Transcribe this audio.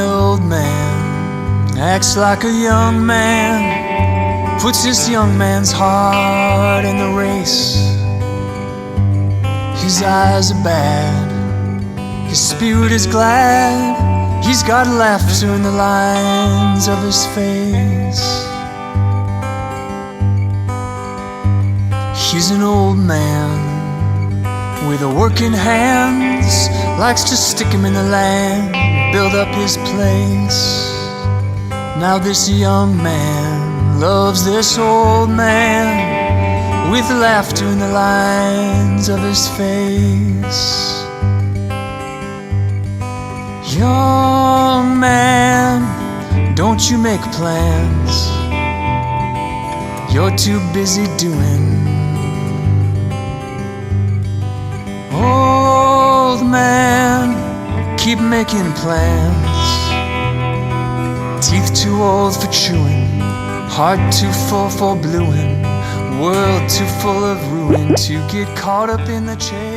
old man acts like a young man, puts this young man's heart in the race. His eyes are bad, his spirit is glad, he's got laughter in the lines of his face. He's an old man with a working hands, likes to stick him in the land, build up his place. Now this young man loves this old man, with laughter in the lines of his face. Young man, don't you make plans, you're too busy doing. Old man, keep making plans. Teeth too old for chewing, heart too full for blueing, world too full of ruin to get caught up in the chase.